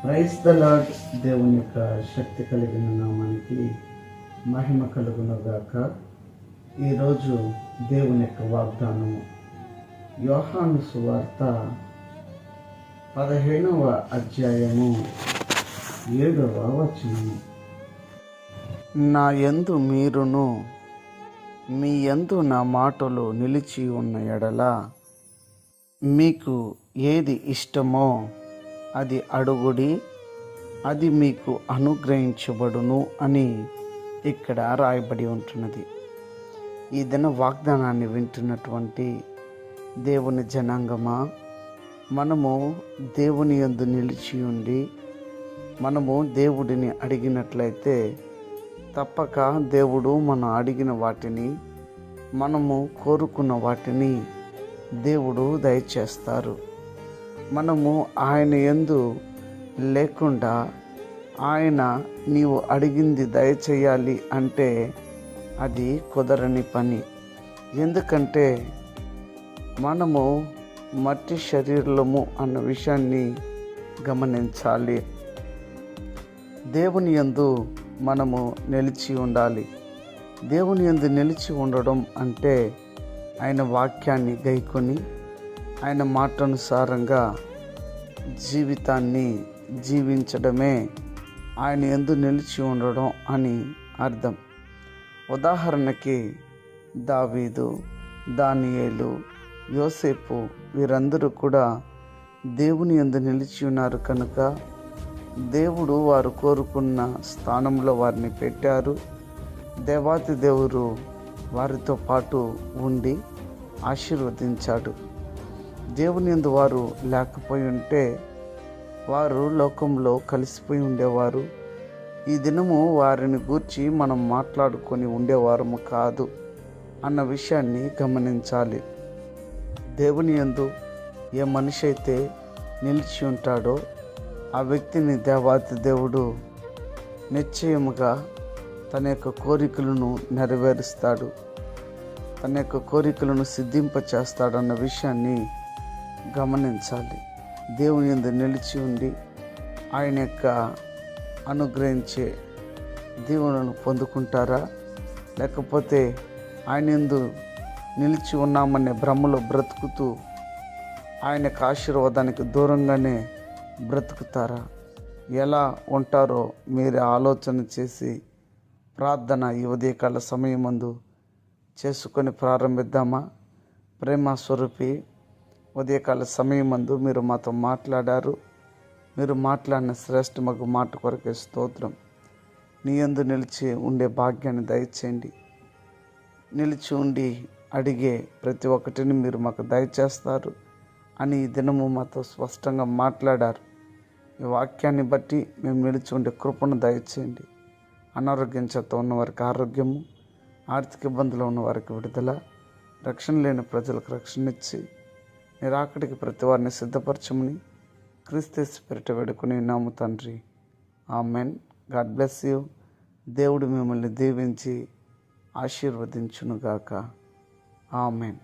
Praise the lord. దేవుని యొక్క శక్తి కలిగిన నామానికి మహిమ కలుగునుగాక. ఈరోజు దేవుని యొక్క వాగ్దానము యోహాను సువార్త 15వ అధ్యాయము 7వ వచనము. నా యందు మీరును మీ యందు నా మాటలు నిలిచి ఉన్న ఎడల మీకు ఏది ఇష్టమో అది అడుగుడి, అది మీకు అనుగ్రహించబడును అని ఇక్కడ రాయబడి ఉంటున్నది. ఈ దిన వాగ్దానాన్ని వింటున్నటువంటి దేవుని జనాంగమా, మనము దేవుని యందు నిలిచి ఉండి మనము దేవుడిని అడిగినట్లయితే తప్పక దేవుడు మనం అడిగిన వాటిని, మనము కోరుకున్న వాటిని దేవుడు దయచేస్తారు. మనము ఆయన యందు లేకుండా ఆయన నీవు అడిగింది దయచేయాలి అంటే అది కుదరని పని. ఎందుకంటే మనము మట్టి శరీరము అన్న విషయాన్ని గమనించాలి. దేవుని యందు మనము నిలిచి ఉండాలి. దేవుని యందు నిలిచి ఉండడం అంటే ఆయన వాక్యాన్ని గైకొని ఆయన మాటానుసారంగా జీవితాన్ని జీవించడమే ఆయన యందు నిలిచి ఉండడం అని అర్థం. ఉదాహరణకి దావీదు, దానియేలు, యోసేపు వీరందరూ కూడా దేవుని యందు నిలిచి ఉన్నారు కనుక దేవుడు వారు కోరుకున్న స్థానంలో వారిని పెట్టారు. దేవాతి దేవుడు వారితో పాటు ఉండి ఆశీర్వదించాడు. దేవుని యందు వారు లేకపోయి ఉంటే వారు లోకంలో కలిసిపోయి ఉండేవారు. ఈ దినము వారిని గూర్చి మనం మాట్లాడుకొని ఉండేవారము కాదు అన్న విషయాన్ని గమనించాలి. దేవుని యందు ఏ మనిషి అయితే నిలిచి ఉంటాడో ఆ వ్యక్తిని దేవాతి దేవుడు నిశ్చయముగా తన యొక్క కోరికలను నెరవేరుస్తాడు, తన యొక్క కోరికలను సిద్ధింపచేస్తాడన్న విషయాన్ని గమనించాలి. దేవుని యందు నిలిచి ఉండి ఆయన యొక్క అనుగ్రహించే దీవెనలను పొందుకుంటారా, లేకపోతే ఆయన యందు నిలిచి ఉన్నామనే భ్రమలో బ్రతుకుతూ ఆయన యొక్క ఆశీర్వాదానికి దూరంగానే బ్రతుకుతారా? ఎలా ఉంటారో మీరు ఆలోచన చేసి ప్రార్థన ఈ ఉదయకాల సమయమందు చేసుకొని ప్రారంభిద్దామా? ప్రేమ స్వరూపి, ఉదయకాల సమయమందు మీరు మాతో మాట్లాడారు. మీరు మాట్లాడిన శ్రేష్టమగు మాట కొరకే స్తోత్రం. నీ యందు నిలిచి ఉండే భాగ్యాన్ని దయచేయండి. నిలిచి ఉండి అడిగే ప్రతి ఒక్కటిని మీరు మాకు దయచేస్తారు అని ఈ దినము మాతో స్పష్టంగా మాట్లాడారు. ఈ వాక్యాన్ని బట్టి మేము నిలిచి ఉండే కృపను దయచేయండి. అనారోగ్యం చేత ఉన్నవారికి ఆరోగ్యము, ఆర్థిక ఇబ్బందులు ఉన్న వారికి విడుదల, రక్షణ లేని ప్రజలకు రక్షణ ఇచ్చి నిరాకటికి ప్రతి వారిని సిద్ధపరచమని క్రీస్తు పేరిట వేడుకొని నాము తండ్రి, ఆమెన్. God bless you. దేవుడు మిమ్మల్ని దీవించి ఆశీర్వదించునుగాక. ఆమెన్.